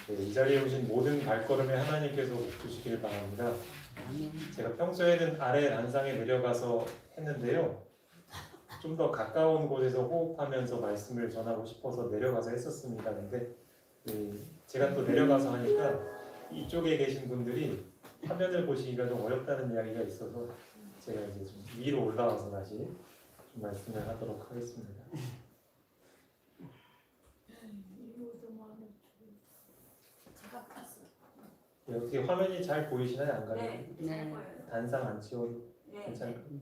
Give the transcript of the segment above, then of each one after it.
네, 이 자리에 오신 모든 발걸음에 하나님께서 복 주시길 바랍니다. 제가 평소에는 아래 단상에 내려가서 했는데요. 좀 더 가까운 곳에서 호흡하면서 말씀을 전하고 싶어서 내려가서 했었습니다. 근데 제가 또 내려가서 하니까 이쪽에 계신 분들이 화면을 보시기가 좀 어렵다는 이야기가 있어서 제가 이제 좀 위로 올라와서 다시 좀 말씀을 하도록 하겠습니다. 네, 어떻게 화면이 잘 보이시나요? 안 가요? 네. 단상 안 치워도 괜찮을까요?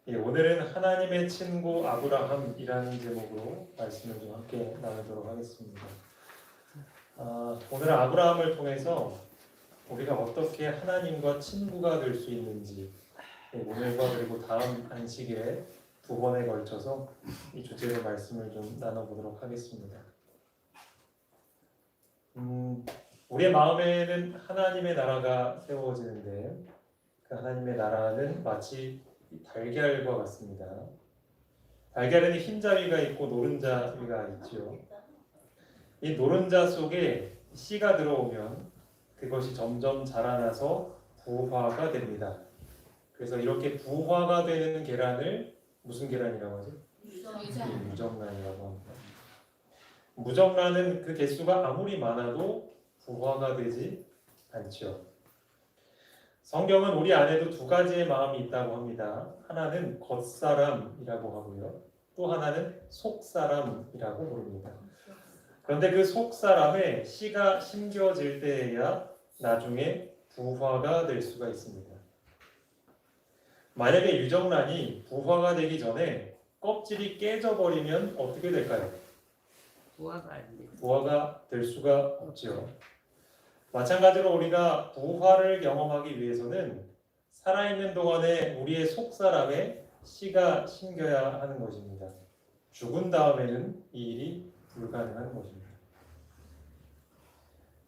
예, 오늘은 하나님의 친구 아브라함이라는 제목으로 말씀을 좀 함께 나누도록 하겠습니다. 오늘 아브라함을 통해서 우리가 어떻게 하나님과 친구가 될 수 있는지 오늘과 그리고 다음 안식일에 두 번에 걸쳐서 이 주제로 말씀을 좀 나눠보도록 하겠습니다. 우리의 마음에는 하나님의 나라가 세워지는데 그 하나님의 나라는 마치 달걀과 같습니다. 달걀에는 흰자위가 있고 노른자위가 있죠. 이 노른자 속에 씨가 들어오면 그것이 점점 자라나서 부화가 됩니다. 그래서 이렇게 부화가 되는 계란을 무슨 계란이라고 하죠? 무정란이라고 합니다. 무정란은 그 개수가 아무리 많아도 부화가 되지 않죠. 성경은 우리 안에도 두 가지의 마음이 있다고 합니다. 하나는 겉사람이라고 하고요. 또 하나는 속사람이라고 부릅니다. 그런데 그 속사람에 씨가 심겨질 때에야 나중에 부화가 될 수가 있습니다. 만약에 유정란이 부화가 되기 전에 껍질이 깨져버리면 어떻게 될까요? 부화가 될 수가 없죠. 마찬가지로 우리가 부활을 경험하기 위해서는 살아있는 동안에 우리의 속사람에 씨가 심겨야 하는 것입니다. 죽은 다음에는 이 일이 불가능한 것입니다.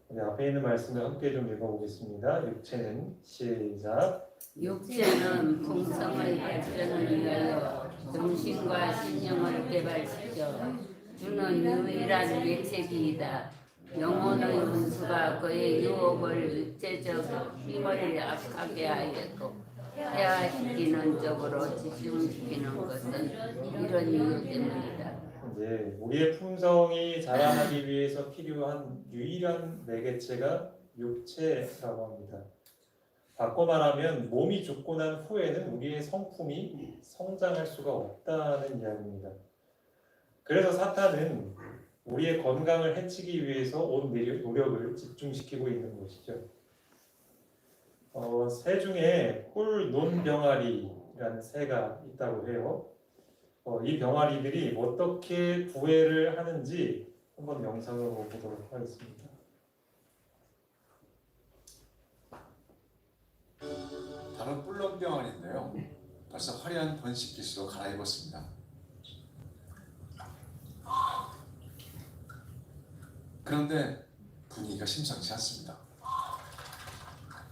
우리 앞에 있는 말씀을 함께 좀 읽어보겠습니다. 육체는 시작. 육체는 풍성의 발전을 위하여 정신과 신령을 개발시켜 주는 유일한 매체기이다. 영혼의 원수가 그의 유혹을 육체적 힘을 약하게 하였고 해화시키는 쪽으로 집중시키는 것은 이런 이유 때문이다. 네, 우리의 품성이 자라나기 위해서 필요한 유일한 매개체가 육체라고 합니다. 바꿔 말하면 몸이 죽고 난 후에는 우리의 성품이 성장할 수가 없다는 이야기입니다. 그래서 사탄은 우리의 건강을 해치기 위해서 온 노력을 집중시키고 있는 것이죠. 새 중에 꿀논병아리라는 새가 있다고 해요. 이 병아리들이 어떻게 구애를 하는지 한번 영상으로 보도록 하겠습니다. 다른 뿔렁병아리인데요. 벌써 화려한 번식 기수로 갈아입었습니다. 그런데 분위기가 심상치 않습니다.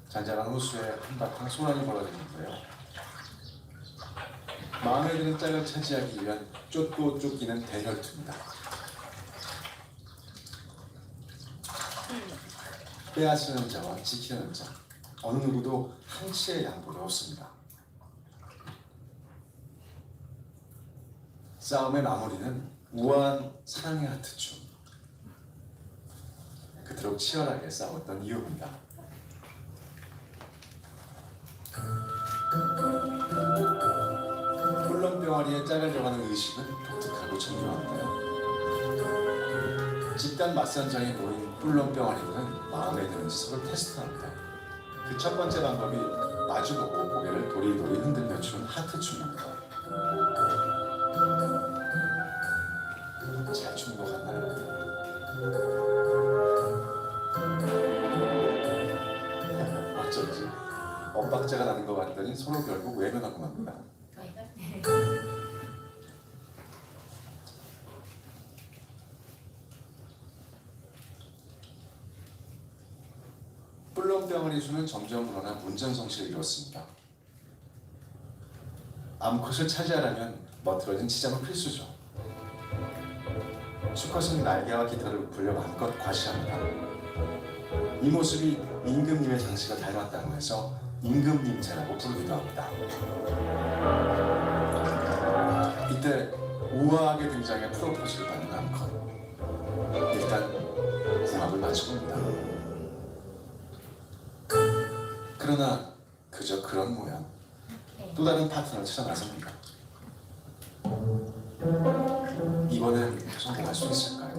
잔잔한 호수에 한바탕 소란이 벌어지는데요. 마음에 드는 짝을 차지하기 위한 쫓고 쫓기는 대혈투입니다. 빼앗으는 자와 지키는 자, 어느 누구도 한치의 양보가 없습니다. 싸움의 마무리는 우아한 사랑의 하트춤. 그토록 치열하게 싸웠던 이유입니다. 꿀렁병아리의 짝을 정하는 의식은 독특하고 정교한데요. 집단 맞선장에 모인 꿀렁병아리들은 마음에 드는지 서로 테스트합니다. 그 첫 번째 방법이 마주보고 고개를 도리도리 흔들며 추는 하트춤입니다. 잘 추는 것 같나요? 어쩐지 엇박자가 나는 것 같더니 서로 결국 외면하고 맙니다. 뿔렁병아리 수는 점점 불어나 문전성시를 이뤘습니다. 암컷을 차지하려면 멋들어진 치장은 필수죠. 수컷은 날개와 깃털을 굴려 마음껏 과시합니다. 이 모습이 임금님의 장식을 닮았다고 해서 임금님체라고 부르기도 합니다. 이때 우아하게 등장해 프로포즈를 받는 암컷. 일단 궁합을 맞춰봅니다. 그러나 그저 그런 모양. 또 다른 파트너를 찾아 나섭니다. 이번엔 성공할 수 있을까요?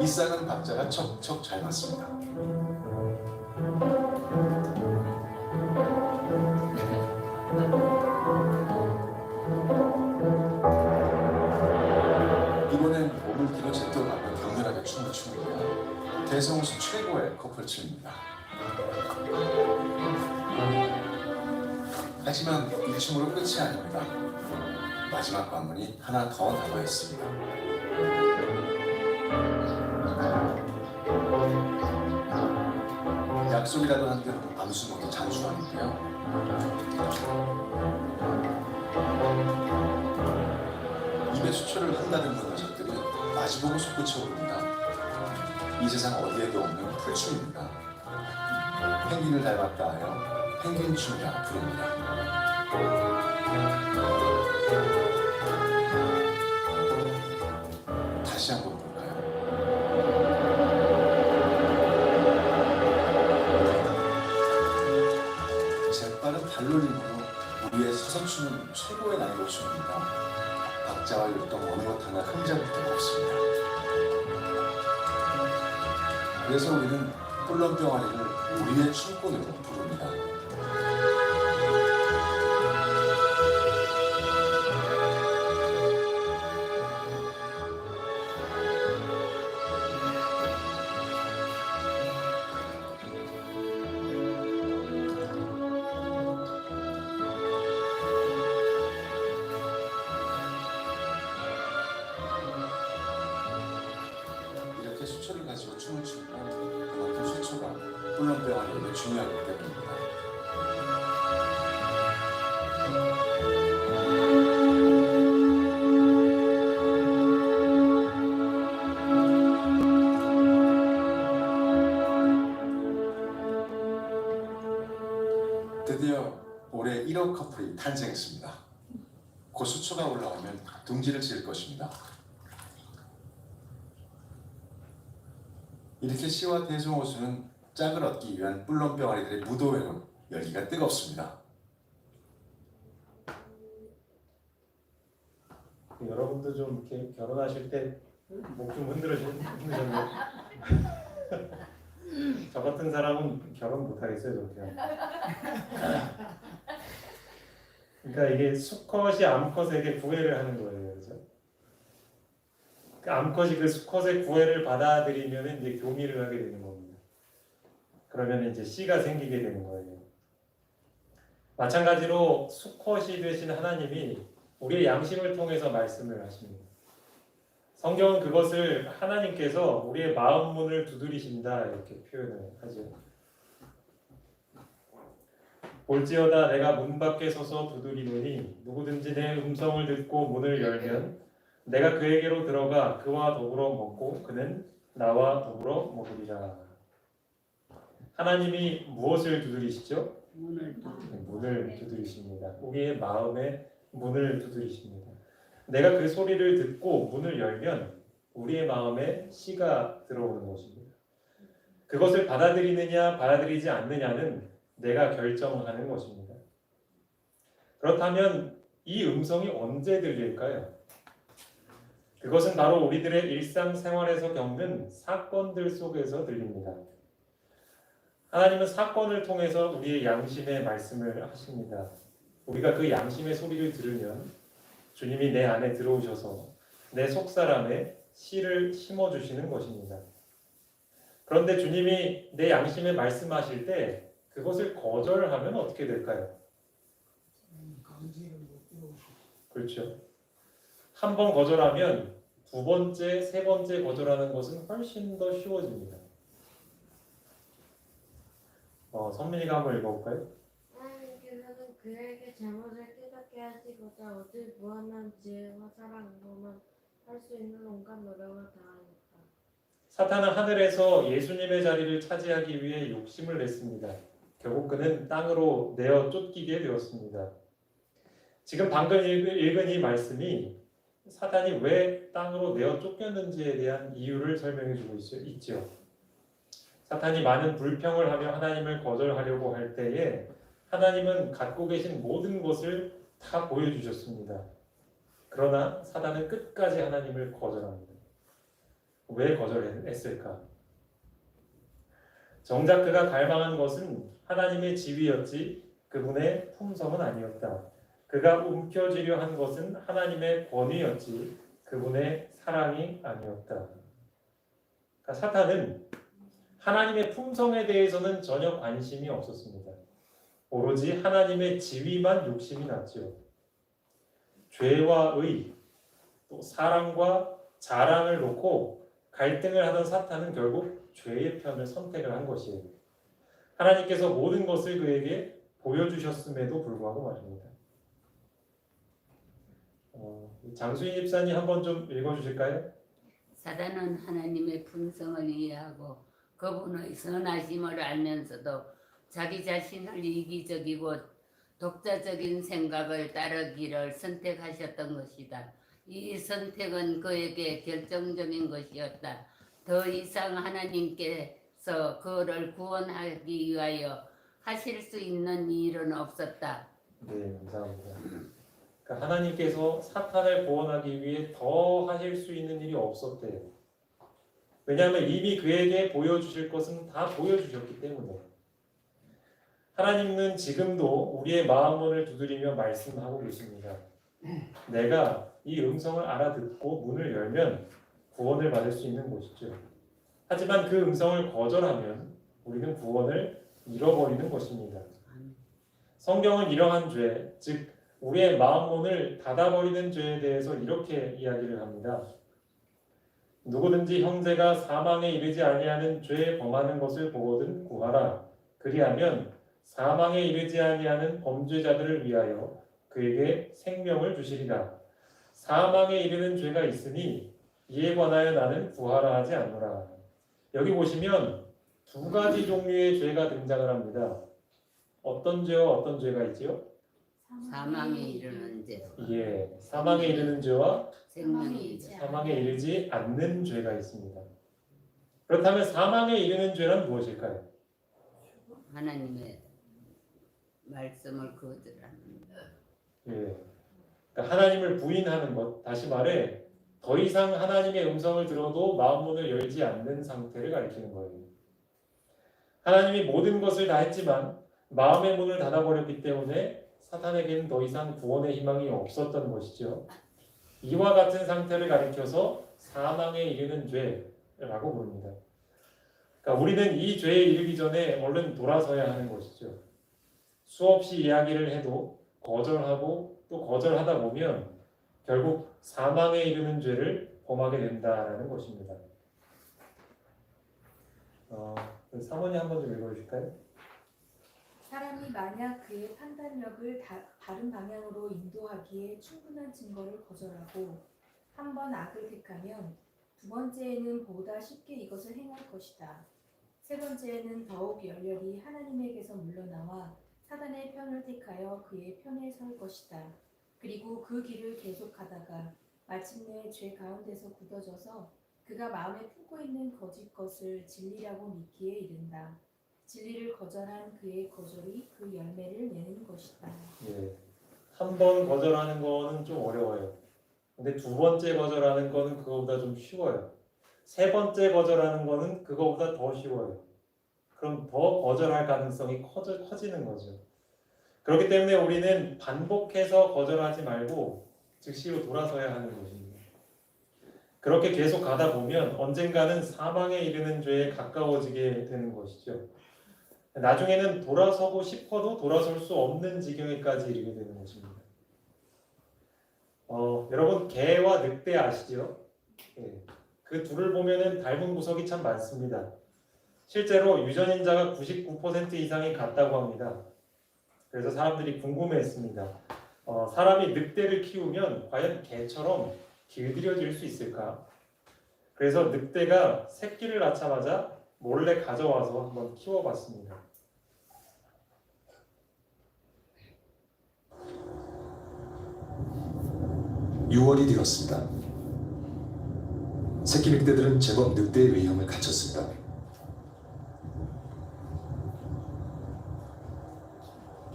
이 쌍은 박자가 척척 잘 맞습니다. 이번엔 몸을 뒤로 제대로 가며 격렬하게 춤을 춥니다. 대성수 최고의 커플춤입니다. 하지만 이 춤으로 끝이 아닙니다. 마지막 관문이 하나 더 남아 있습니다. 약속이라도 한 듯 암수 모두 장수하는데요. 입에 수초를 한다는 녀석들이 마주보고 솟구쳐 오릅니다. 이 세상 어디에도 없는 풀춤입니다. 펭귄을 닮았다 하여 펭귄춤이라 부릅니다. 다시 한번 볼까요? 재빠른 발놀림으로 우리의 서서 추는 최고의 난이도 춤입니다. 박자와 율동 어느 것 하나 흠잡을 데가 없습니다. 그래서 우리는 꿀렁병아리를 우리의 춤꾼으로 부릅니다. 이렇게 수초를 가지고 춤을 추면 그만큼 수초가 꿀렁병아리에게 중요하기 때문입니다. 드디어 올해 1호 커플이 탄생했습니다. 곧 수초가 올라오면 둥지를 지을 것입니다. 이렇게 시와 대성호수는 짝을 얻기 위한 뿔렁병아리들의 무도회로 열기가 뜨겁습니다. 여러분도 좀 이렇게 결혼하실 때 목 좀 흔드셨네요. 저 같은 사람은 결혼 못 하겠어요, 저렇게. 그러니까 이게 수컷이 암컷에게 구애를 하는 거예요, 그렇죠? 그 암컷이 그 수컷의 구애를 받아들이면 이제 교미를 하게 되는 겁니다. 그러면 이제 씨가 생기게 되는 거예요. 마찬가지로 수컷이 되신 하나님이 우리의 양심을 통해서 말씀을 하십니다. 성경은 그것을 하나님께서 우리의 마음 문을 두드리신다 이렇게 표현을 하죠. 볼지어다 내가 문 밖에 서서 두드리노니 누구든지 내 음성을 듣고 문을 열면 내가 그에게로 들어가 그와 더불어 먹고 그는 나와 더불어 먹으리라. 하나님이 무엇을 두드리시죠? 문을 두드리십니다. 우리의 마음의 문을 두드리십니다. 내가 그 소리를 듣고 문을 열면 우리의 마음에 씨가 들어오는 것입니다. 그것을 받아들이느냐 받아들이지 않느냐는 내가 결정하는 것입니다. 그렇다면 이 음성이 언제 들릴까요? 그것은 바로 우리들의 일상생활에서 겪는 사건들 속에서 들립니다. 하나님은 사건을 통해서 우리의 양심의 말씀을 하십니다. 우리가 그 양심의 소리를 들으면 주님이 내 안에 들어오셔서 내 속사람에 씨를 심어주시는 것입니다. 그런데 주님이 내 양심에 말씀하실 때 그것을 거절하면 어떻게 될까요? 그렇죠. 한 번 거절하면 두 번째, 세 번째 거절하는 것은 훨씬 더 쉬워집니다. 선민이가 한번 읽어볼까요? 하나님께서는 그에게 잘못을 깨닫게 깨닫게 하시고자 오직 무한한 지혜와 사랑으로만 할 수 있는 온갖 노력을 다하였다. 사탄은 하늘에서 예수님의 자리를 차지하기 위해 욕심을 냈습니다. 결국 그는 땅으로 내어 쫓기게 되었습니다. 지금 방금 읽은 이 말씀이 사탄이 왜 땅으로 내어 쫓겼는지에 대한 이유를 설명해 주고 있죠. 사탄이 많은 불평을 하며 하나님을 거절하려고 할 때에 하나님은 갖고 계신 모든 것을 다 보여주셨습니다. 그러나 사탄은 끝까지 하나님을 거절합니다. 왜 거절했을까? 정작 그가 갈망한 것은 하나님의 지위였지 그분의 품성은 아니었다. 그가 움켜쥐려 한 것은 하나님의 권위였지 그분의 사랑이 아니었다. 그러니까 사탄은 하나님의 품성에 대해서는 전혀 관심이 없었습니다. 오로지 하나님의 지위만 욕심이 났죠. 죄와 의, 또 사랑과 자랑을 놓고 갈등을 하던 사탄은 결국 죄의 편을 선택을 한 것이에요. 하나님께서 모든 것을 그에게 보여주셨음에도 불구하고 말입니다. 장수인 집사님 한번 좀 읽어주실까요? 사단은 하나님의 품성을 이해하고 그분의 선하심을 알면서도 자기 자신을 이기적이고 독자적인 생각을 따르기를 선택하셨던 것이다. 이 선택은 그에게 결정적인 것이었다. 더 이상 하나님께서 그를 구원하기 위하여 하실 수 있는 일은 없었다. 네, 감사합니다. 그러니까 하나님께서 사탄을 구원하기 위해 더 하실 수 있는 일이 없었대요. 왜냐하면 이미 그에게 보여주실 것은 다 보여주셨기 때문에. 하나님은 지금도 우리의 마음문을 두드리며 말씀하고 계십니다. 내가 이 음성을 알아듣고 문을 열면 구원을 받을 수 있는 곳이죠. 하지만 그 음성을 거절하면 우리는 구원을 잃어버리는 것입니다. 성경은 이러한 죄, 즉 우리의 마음문을 닫아버리는 죄에 대해서 이렇게 이야기를 합니다. 누구든지 형제가 사망에 이르지 아니하는 죄에 범하는 것을 보거든 구하라. 그리하면 사망에 이르지 아니하는 범죄자들을 위하여 그에게 생명을 주시리라. 사망에 이르는 죄가 있으니 이에 관하여 나는 구하라 하지 않노라. 여기 보시면 두 가지 종류의 죄가 등장을 합니다. 어떤 죄와 어떤 죄가 있지요? 사망에 이르는 죄, 예, 사망에 이르는 죄와 생명의 죄. 사망에 이르지 않는 죄가 있습니다. 그렇다면 사망에 이르는 죄란 무엇일까요? 하나님의 말씀을 거절하는 예, 그러니까 하나님을 부인하는 것, 다시 말해 더 이상 하나님의 음성을 들어도 마음문을 열지 않는 상태를 가리키는 거예요. 하나님이 모든 것을 다 했지만 마음의 문을 닫아버렸기 때문에 사탄에게는 더 이상 구원의 희망이 없었던 것이죠. 이와 같은 상태를 가리켜서 사망에 이르는 죄라고 부릅니다. 그러니까 우리는 이 죄에 이르기 전에 얼른 돌아서야 하는 것이죠. 수없이 이야기를 해도 거절하고 또 거절하다 보면 결국 사망에 이르는 죄를 범하게 된다라는 것입니다. 사모님 한번 좀 읽어주실까요? 사람이 만약 그의 판단력을 다른 방향으로 인도하기에 충분한 증거를 거절하고 한 번 악을 택하면 두 번째에는 보다 쉽게 이것을 행할 것이다. 세 번째에는 더욱 열렬히 하나님에게서 물러나와 사단의 편을 택하여 그의 편에 설 것이다. 그리고 그 길을 계속하다가 마침내 죄 가운데서 굳어져서 그가 마음에 품고 있는 거짓 것을 진리라고 믿기에 이른다. 진리를 거절한 그의 거절이 그 열매를 내는 것이다. 예, 한 번 거절하는 거는 좀 어려워요. 근데 두 번째 거절하는 거는 그거보다 좀 쉬워요. 세 번째 거절하는 거는 그거보다 더 쉬워요. 그럼 더 거절할 가능성이 커지는 거죠. 그렇기 때문에 우리는 반복해서 거절하지 말고 즉시로 돌아서야 하는 것입니다. 그렇게 계속 가다 보면 언젠가는 사망에 이르는 죄에 가까워지게 되는 것이죠. 나중에는 돌아서고 싶어도 돌아설 수 없는 지경에까지 이르게 되는 것입니다. 여러분 개와 늑대 아시죠? 예. 그 둘을 보면은 닮은 구석이 참 많습니다. 실제로 유전인자가 99% 이상이 같다고 합니다. 그래서 사람들이 궁금해했습니다. 사람이 늑대를 키우면 과연 개처럼 길들여질 수 있을까? 그래서 늑대가 새끼를 낳자마자 몰래 가져와서 한번 키워봤습니다. (6월이) 되었습니다. 새끼 늑대들은 제법 늑대의 외형을 갖췄습니다.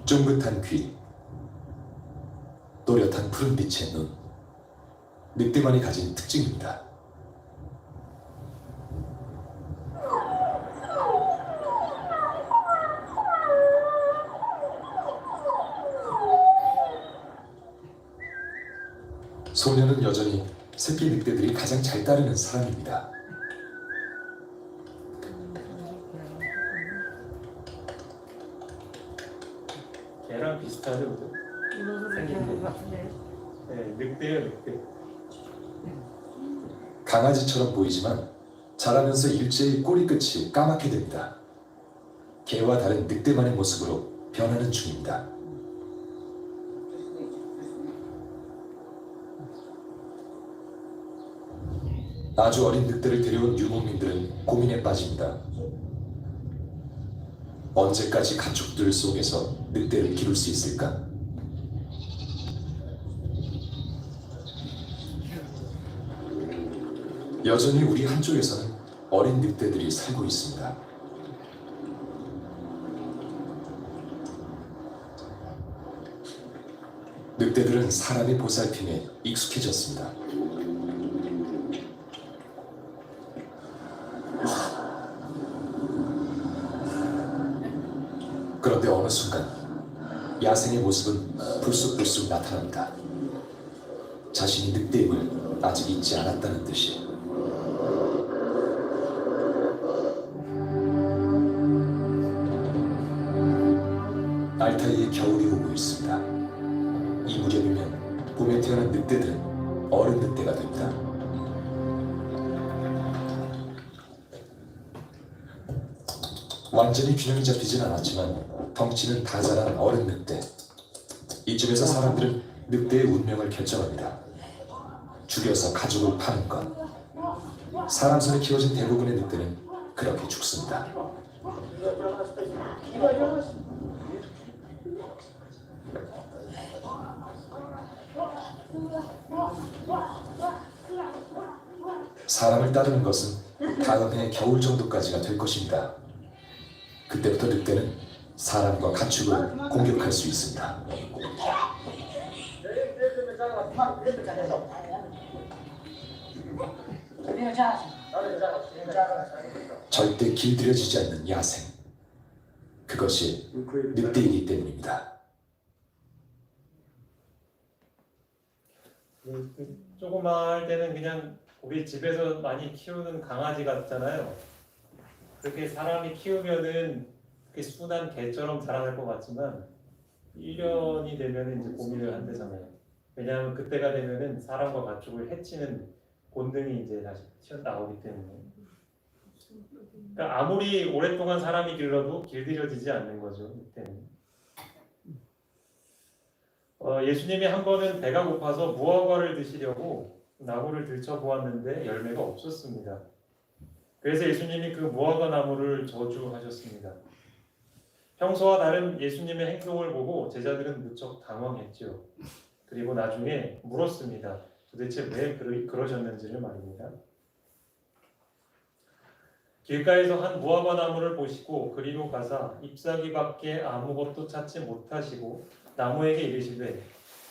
쫑긋한 귀, 또렷한 푸른빛의 눈, 늑대만이 가진 특징입니다. 소녀는 여전히 새끼 늑대들이 가장 잘 따르는 사람입니다. 개랑 비슷하죠? 생긴 게. 네, 늑대예요, 늑대. 강아지처럼 보이지만 자라면서 일제히 꼬리 끝이 까맣게 됩니다. 개와 다른 늑대만의 모습으로 변하는 중입니다. 아주 어린 늑대를 데려온 유목민들은 고민에 빠집니다. 언제까지 가축들 속에서 늑대를 기를 수 있을까? 여전히 우리 한쪽에서는 어린 늑대들이 살고 있습니다. 늑대들은 사람의 보살핌에 익숙해졌습니다. 그런데 어느 순간 야생의 모습은 불쑥불쑥 나타납니다. 자신이 늑대임을 아직 잊지 않았다는 듯이. 알타이에 겨울이 오고 있습니다. 이 무렵이면 봄에 태어난 늑대들은 어른 늑대가 됩니다. 완전히 균형이 잡히진 않았지만 덩치는 다 자란 어른 늑대. 이쯤에서 사람들은 늑대의 운명을 결정합니다. 죽여서 가죽을 파는 것. 사람 손에 키워진 대부분의 늑대는 그렇게 죽습니다. 사람을 따르는 것은 다음 해 겨울 정도까지가 될 것입니다. 그때부터 늑대는 사람과 가축을 공격할 수 있습니다. 절대 길들여지지 않는 야생. 그것이 늑대이기 때문입니다. 조그마할 때는 그냥 우리 집에서 많이 키우는 강아지 같잖아요. 그렇게 사람이 키우면은 그렇게 순한 개처럼 자라날 것 같지만 1년이 되면 이제 고민을 한대잖아요. 왜냐하면 그때가 되면은 사람과 가축을 해치는 본능이 이제 다시 튀어나오기 때문에. 그러니까 아무리 오랫동안 사람이 길러도 길들여지지 않는 거죠. 이때는. 예수님이 한 번은 배가 고파서 무화과를 드시려고 나무를 들춰보았는데 열매가 없었습니다. 그래서 예수님이 그 무화과 나무를 저주하셨습니다. 평소와 다른 예수님의 행동을 보고 제자들은 무척 당황했죠. 그리고 나중에 물었습니다. 도대체 왜 그러셨는지를 말입니다. 길가에서 한 무화과 나무를 보시고 그리로 가사 잎사귀밖에 아무것도 찾지 못하시고 나무에게 이르시되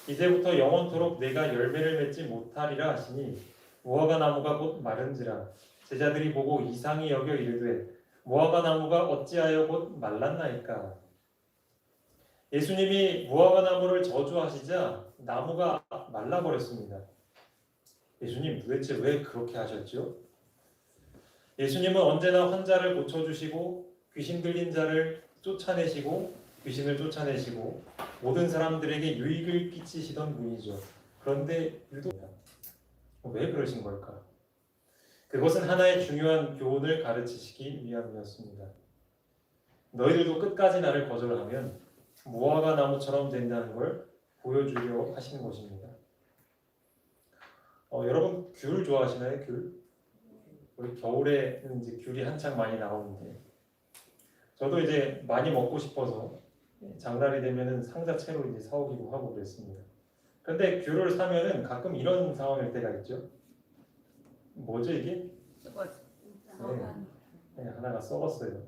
이제부터 영원토록 내가 열매를 맺지 못하리라 하시니 무화과 나무가 곧 마른지라. 제자들이 보고 이상히 여겨 이르되 무화과 나무가 어찌하여 곧 말랐나이까. 예수님이 무화과 나무를 저주하시자 나무가 말라버렸습니다. 예수님 도대체 왜 그렇게 하셨죠? 예수님은 언제나 환자를 고쳐주시고 귀신 들린 자를 쫓아내시고 귀신을 쫓아내시고 모든 사람들에게 유익을 끼치시던 분이죠. 그런데 유독 왜 그러신 걸까? 그것은 하나의 중요한 교훈을 가르치시기 위함이었습니다. 너희들도 끝까지 나를 거절하면 무화과 나무처럼 된다는 걸 보여주려 하시는 것입니다. 여러분 귤 좋아하시나요? 귤? 우리 겨울에는 이제 귤이 한창 많이 나오는데 저도 이제 많이 먹고 싶어서 장날이 되면은 상자 채로 이제 사오기도 하고 그랬습니다. 근데 귤을 사면은 가끔 이런 상황일 때가 있죠. 뭐죠 이게? 네, 하나가 썩었어요.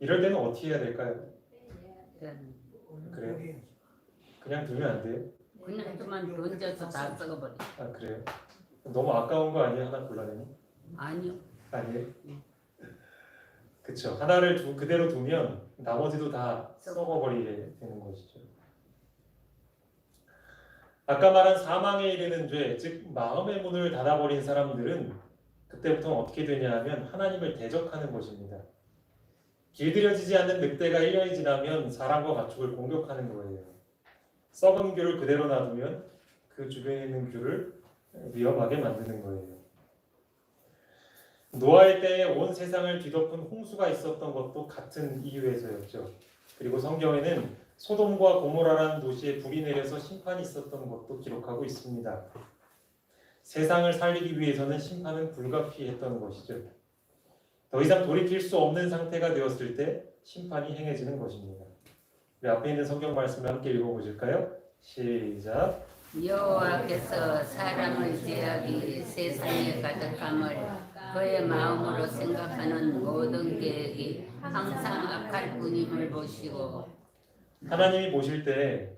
이럴 때는 어떻게 해야 될까요? 그래요? 그냥 두면 안 돼요? 그냥 그만 던져서 다 썩어버려. 아 그래요? 너무 아까운 거 아니에요? 하나 골라내니? 아니요. 아니에요? 그쵸. 하나를 그대로 두면 나머지도 다 썩어버리게 되는 것이죠. 아까 말한 사망에 이르는 죄, 즉 마음의 문을 닫아버린 사람들은 그때부터는 어떻게 되냐 하면 하나님을 대적하는 것입니다. 길들여지지 않는 늑대가 1년이 지나면 사람과 가축을 공격하는 거예요. 썩은 귤을 그대로 놔두면 그 주변에 있는 귤을 위험하게 만드는 거예요. 노아의 때에 온 세상을 뒤덮은 홍수가 있었던 것도 같은 이유에서였죠. 그리고 성경에는 소돔과 고모라라는 도시에 불이 내려서 심판이 있었던 것도 기록하고 있습니다. 세상을 살리기 위해서는 심판은 불가피했던 것이죠. 더 이상 돌이킬 수 없는 상태가 되었을 때 심판이 행해지는 것입니다. 우리 앞에 있는 성경 말씀을 함께 읽어보실까요? 시작. 여호와께서 사람을 제하기 세상에 가득함을 그의 마음으로 생각하는 모든 계획이 항상 악할 뿐임을 보시고 하나님이 보실 때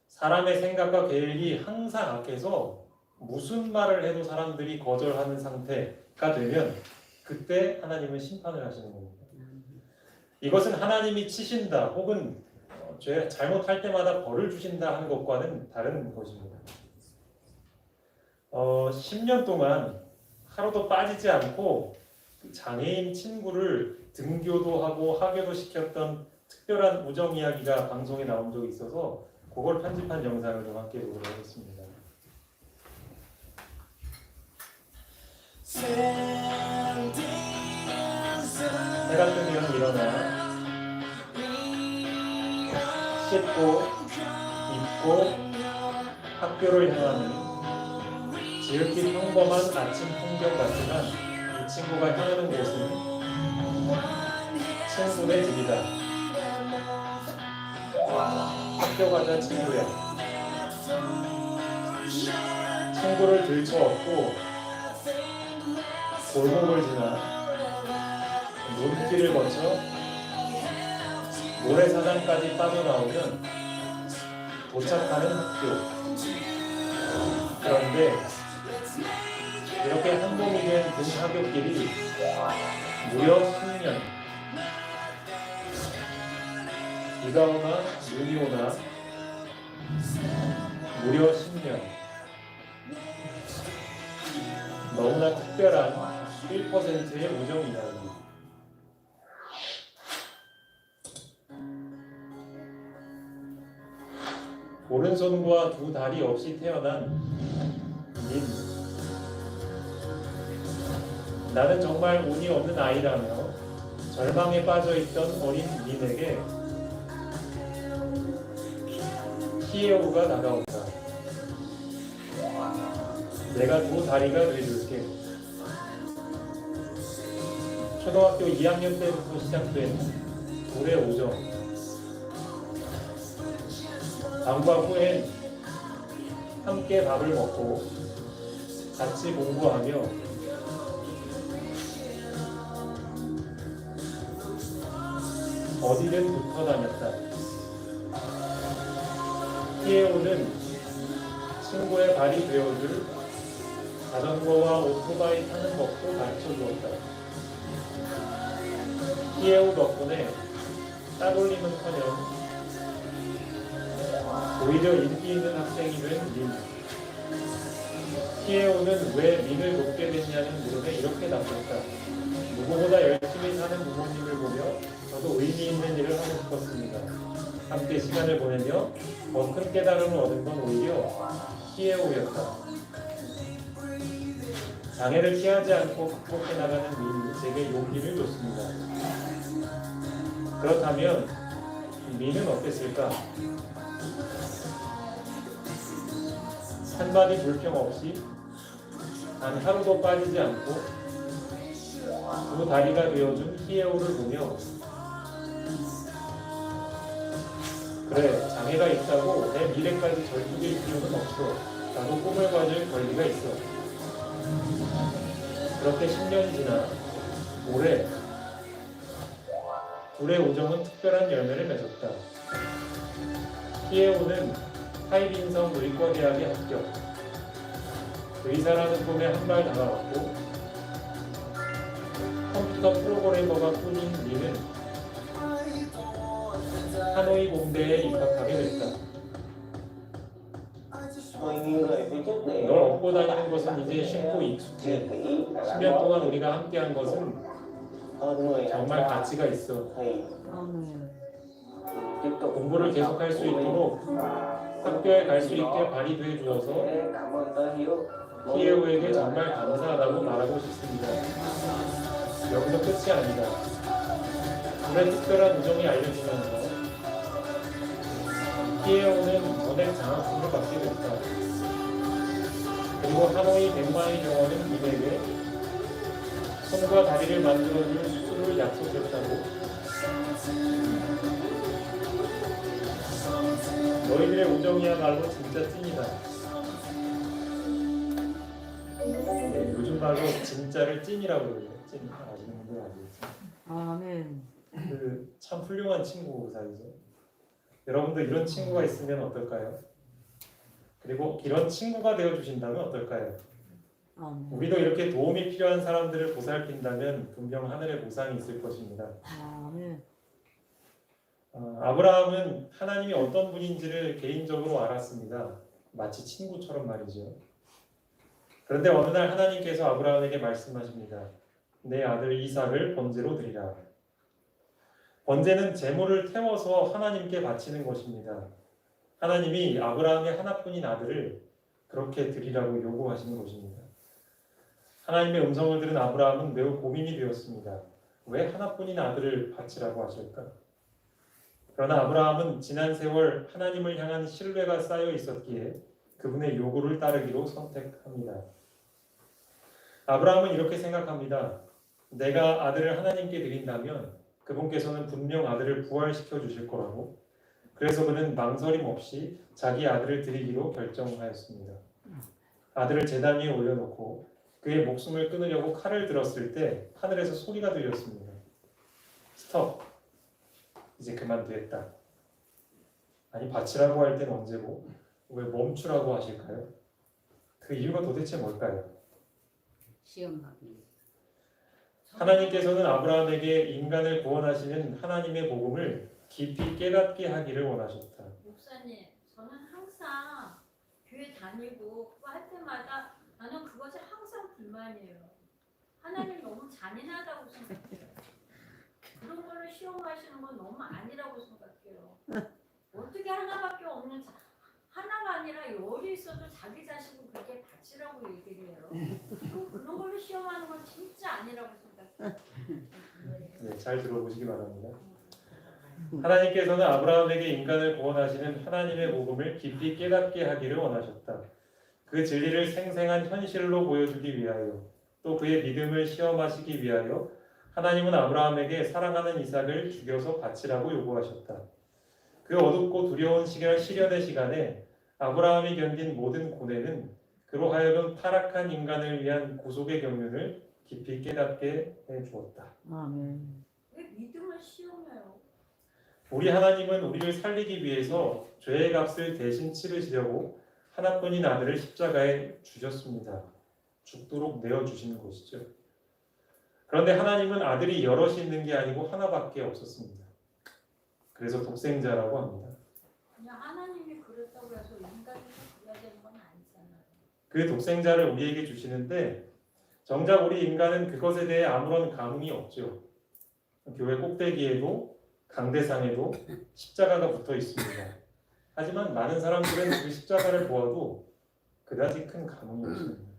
사람의 생각과 계획이 항상 악해서 무슨 말을 해도 사람들이 거절하는 상태가 되면 그때 하나님은 심판을 하시는 겁니다. 이것은 하나님이 치신다 혹은 죄 잘못할 때마다 벌을 주신다 하는 것과는 다른 것입니다. 10년 동안 하루도 빠지지 않고 장애인 친구를 등교도 하고 하교도 시켰던 특별한 우정 이야기가 방송에 나온 적이 있어서 그걸 편집한 영상을 좀 함께 보도록 하겠습니다. 해가 뜨면 일어나 씻고 입고 학교를 향하는 지극히 평범한 아침 풍경 같지만 이 친구가 향하는 곳은 친구네 집이다. 학교 가자 친구야. 친구를 들쳐업고 골목을 지나 논길을 거쳐 모래사장까지 빠져나오면 도착하는 학교. 그런데 이렇게 한몸이 된 등하굣길이 무려 10년. 비가 오나 눈이 오나 무려 10년. 너무나 특별한 1%의 우정 이야기. 오른손과 두 다리 없이 태어난 민. 나는 정말 운이 없는 아이라며 절망에 빠져있던 어린 민에게 히에오가 다가온다. 내가 두 다리가 되어줄게. 초등학교 2학년 때부터 시작된 둘의 우정. 방과 후엔 함께 밥을 먹고 같이 공부하며 어디든 붙어 다녔다. 히에오는 친구의 발이 되어줄 자전거와 오토바이 타는 법도 가르쳐 주었다. 히에오 덕분에 따돌림은커녕 오히려 인기 있는 학생이 된 민. 히에오는 왜 민을 돕게 됐냐는 물음에 이렇게 답했다. 누구보다 열심히 사는 부모님을 보며 저도 의미 있는 일을 하고 싶었습니다. 함께 시간을 보내며 더 큰 깨달음을 얻은 건 오히려 히에오였다. 장애를 피하지 않고 극복해 나가는 민이 제게 용기를 줬습니다. 그렇다면 민은 어땠을까? 한마디 불평 없이 단 하루도 빠지지 않고 두 다리가 되어준 히에오를 보며 그래, 장애가 있다고 내 미래까지 절뚝일 필요는 없어. 나도 꿈을 가질 권리가 있어. 그렇게 10년이 지나 올해 둘의 우정은 특별한 열매를 맺었다. 히에오는 하이빈성 의과대학에 합격. 의사라는 꿈에 한 발 다가왔고 컴퓨터 프로그래머가 꿈인 리는 하노이 공대에 입학하게 됐다. 널 업고 다니는 것은 이제 쉽고 익숙해. 10년 동안 우리가 함께한 것은 정말 가치가 있어. 공부를 계속할 수 있도록 학교에 갈 수 있게 발휘돼 주어서 히에오에게 정말 감사하다고 말하고 싶습니다. 여기서 끝이 아니다. 둘의 특별한 우정이 알려지면서 히에오는 전액 장학금을 받게 됐다. 그리고 하노이 백마일 병원은 리에게 손과 다리를 만들어줄 수술을 약속했다고. 너희들의 우정이야말로 진짜 찐이다. 네, 요즘 말로 진짜를 찐이라고 그래요. 찐 아시는 분들 아시겠죠? 아멘. 그 참 훌륭한 친구 사이죠. 여러분들 이런 친구가 있으면 어떨까요? 그리고 이런 친구가 되어 주신다면 어떨까요? 아멘. 우리도 이렇게 도움이 필요한 사람들을 보살핀다면 분명 하늘의 보상이 있을 것입니다. 아멘. 아브라함은 하나님이 어떤 분인지를 개인적으로 알았습니다. 마치 친구처럼 말이죠. 그런데 어느 날 하나님께서 아브라함에게 말씀하십니다. 내 아들 이삭을 번제로 드리라. 번제는 제물을 태워서 하나님께 바치는 것입니다. 하나님이 아브라함의 하나뿐인 아들을 그렇게 드리라고 요구하시는 것입니다. 하나님의 음성을 들은 아브라함은 매우 고민이 되었습니다. 왜 하나뿐인 아들을 바치라고 하실까? 그러나 아브라함은 지난 세월 하나님을 향한 신뢰가 쌓여 있었기에 그분의 요구를 따르기로 선택합니다. 아브라함은 이렇게 생각합니다. 내가 아들을 하나님께 드린다면 그분께서는 분명 아들을 부활시켜 주실 거라고. 그래서 그는 망설임 없이 자기 아들을 드리기로 결정하였습니다. 아들을 제단 위에 올려놓고 그의 목숨을 끊으려고 칼을 들었을 때 하늘에서 소리가 들렸습니다. 스톱! 이제 그만 됐다. 아니 바치라고 할 땐 언제고 왜 멈추라고 하실까요? 그 이유가 도대체 뭘까요? 시험하기. 하나님께서는 아브라함에게 인간을 구원하시는 하나님의 복음을 깊이 깨닫게 하기를 원하셨다. 목사님, 저는 항상 교회 다니고 그거 할 때마다 나는 그것이 항상 불만이에요. 하나님 너무 잔인하다고 생각해요. 그런 거를 시험하시는 건 너무 아니라고 생각해요. 어떻게 하나밖에 없는 하나가 아니라 열이 있어도 자기 자식을 그렇게 바치라고 얘기를 해요. 그런 걸로 시험하는 건 진짜 아니라고 생각해요. 네, 잘 들어보시기 바랍니다. 하나님께서는 아브라함에게 인간을 구원하시는 하나님의 복음을 깊이 깨닫게 하기를 원하셨다. 그 진리를 생생한 현실로 보여주기 위하여 또 그의 믿음을 시험하시기 위하여 하나님은 아브라함에게 사랑하는 이삭을 죽여서 바치라고 요구하셨다. 그 어둡고 두려운 시련의 시간에 아브라함이 견딘 모든 고뇌는 그로 하여금 타락한 인간을 위한 구속의 경륜을 깊이 깨닫게 해주었다. 아멘. 왜 믿음을 시험해요? 우리 하나님은 우리를 살리기 위해서 죄의 값을 대신 치르시려고 하나뿐인 아들을 십자가에 주셨습니다. 죽도록 내어주시는 것이죠. 그런데 하나님은 아들이 여럿이 있는 게 아니고 하나밖에 없었습니다. 그래서 독생자라고 합니다. 그냥 하나님이 그랬다고 해서 인간이 그래야 되는 건 아니잖아요. 그 독생자를 우리에게 주시는데 정작 우리 인간은 그것에 대해 아무런 감흥이 없죠. 교회 꼭대기에도 강대상에도 십자가가 붙어 있습니다. 하지만 많은 사람들은 그 십자가를 보아도 그다지 큰 감흥이 없습니다.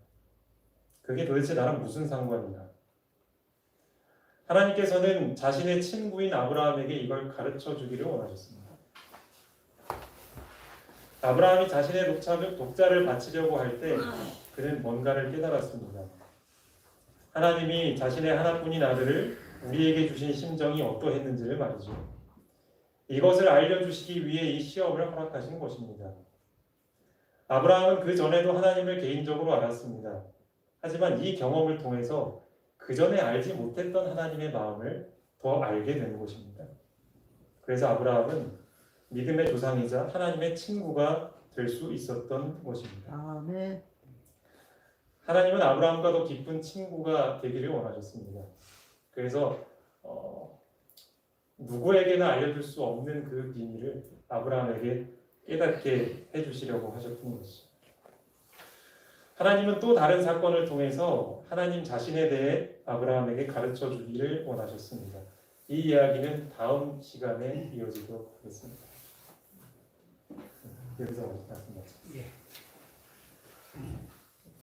그게 도대체 나랑 무슨 상관이냐? 하나님께서는 자신의 친구인 아브라함에게 이걸 가르쳐 주기를 원하셨습니다. 아브라함이 자신의 독자를 바치려고 할 때 그는 뭔가를 깨달았습니다. 하나님이 자신의 하나뿐인 아들을 우리에게 주신 심정이 어떠했는지를 말이죠. 이것을 알려주시기 위해 이 시험을 허락하신 것입니다. 아브라함은 그 전에도 하나님을 개인적으로 알았습니다. 하지만 이 경험을 통해서 그 전에 알지 못했던 하나님의 마음을 더 알게 된 것입니다. 그래서 아브라함은 믿음의 조상이자 하나님의 친구가 될 수 있었던 것입니다. 아멘. 하나님은 아브라함과 더 깊은 친구가 되기를 원하셨습니다. 그래서 누구에게나 알려줄 수 없는 그 비밀을 아브라함에게 깨닫게 해주시려고 하셨던 것이죠. 하나님은 또 다른 사건을 통해서 하나님 자신에 대해 아브라함에게 가르쳐 주기를 원하셨습니다. 이 이야기는 다음 시간에 이어지도록 하겠습니다. 여기서 말씀드립니다.